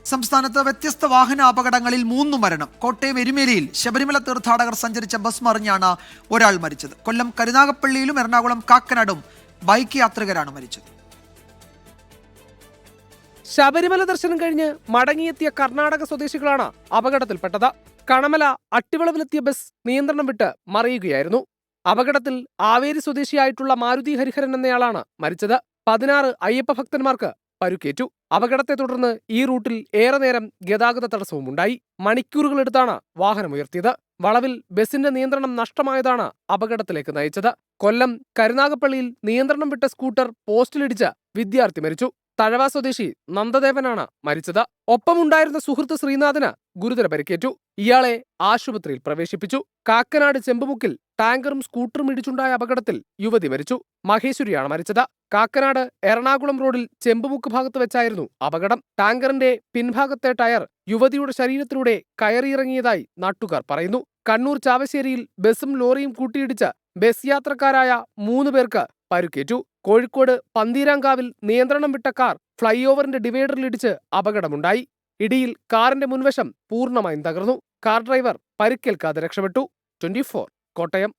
സംസ്ഥാനത്ത് വ്യത്യസ്ത വാഹന അപകടങ്ങളിൽ 3 മരണം. കോട്ടയം എരുമേലിയിൽ ശബരിമല തീർത്ഥാടകർ സഞ്ചരിച്ച ബസ് മറിഞ്ഞാണ് ഒരാൾ മരിച്ചത്. കൊല്ലം കരുനാഗപ്പള്ളിയിലും എറണാകുളം കാക്കനാടും ബൈക്ക് യാത്രികരാണ് മരിച്ചത്. ശബരിമല ദർശനം കഴിഞ്ഞ് മടങ്ങിയെത്തിയ കർണാടക സ്വദേശികളാണ് അപകടത്തിൽപ്പെട്ടത്. കണമല അട്ടിവളവിലെത്തിയ ബസ് നിയന്ത്രണം വിട്ട് മറിയുകയായിരുന്നു. അപകടത്തിൽ ആവേരി സ്വദേശിയായിട്ടുള്ള മാരുതി ഹരിഹരൻ എന്നയാളാണ് മരിച്ചത്. 16 അയ്യപ്പ ഭക്തന്മാർക്ക് പരുക്കേറ്റു. അപകടത്തെ തുടർന്ന് ഈ റൂട്ടിൽ ഏറെ നേരം ഗതാഗത തടസ്സവും ഉണ്ടായി. മണിക്കൂറുകളെടുത്താണ് വാഹനമുയർത്തിയത്. വളവിൽ ബസിന്റെ നിയന്ത്രണം നഷ്ടമായതാണ് അപകടത്തിലേക്ക് നയിച്ചത്. കൊല്ലം കരുനാഗപ്പള്ളിയിൽ നിയന്ത്രണം വിട്ട സ്കൂട്ടർ പോസ്റ്റിലിടിച്ച് വിദ്യാർത്ഥി മരിച്ചു. തഴവ സ്വദേശി നന്ദദേവനാണ് മരിച്ചത്. ഒപ്പമുണ്ടായിരുന്ന സുഹൃത്ത് ശ്രീനാഥന് ഗുരുതര പരിക്കേറ്റു. ഇയാളെ ആശുപത്രിയിൽ പ്രവേശിപ്പിച്ചു. കാക്കനാട് ചെമ്പുമുക്കിൽ ടാങ്കറും സ്കൂട്ടറും ഇടിച്ചുണ്ടായ അപകടത്തിൽ യുവതി മരിച്ചു. മഹേശ്വരിയാണ് മരിച്ചത്. കാക്കനാട് എറണാകുളം റോഡിൽ ചെമ്പുമുക്ക് ഭാഗത്ത് വെച്ചായിരുന്നു അപകടം. ടാങ്കറിന്റെ പിൻഭാഗത്തെ ടയർ യുവതിയുടെ ശരീരത്തിലൂടെ കയറിയിറങ്ങിയതായി നാട്ടുകാർ പറയുന്നു. കണ്ണൂർ ചാവശ്ശേരിയിൽ ബസും ലോറിയും കൂട്ടിയിടിച്ച് ബസ് യാത്രക്കാരായ 3 പേർക്ക് പരുക്കേറ്റു. കോഴിക്കോട് പന്തീരാങ്കാവിൽ നിയന്ത്രണം വിട്ട കാർ ഫ്ളൈ ഓവറിന്റെ ഡിവൈഡറിലിടിച്ച് അപകടമുണ്ടായി. ഇടിയിൽ കാറിന്റെ മുൻവശം പൂർണ്ണമായും തകർന്നു. കാർ ഡ്രൈവർ പരിക്കേൽക്കാതെ രക്ഷപ്പെട്ടു. 24 കോട്ടയം.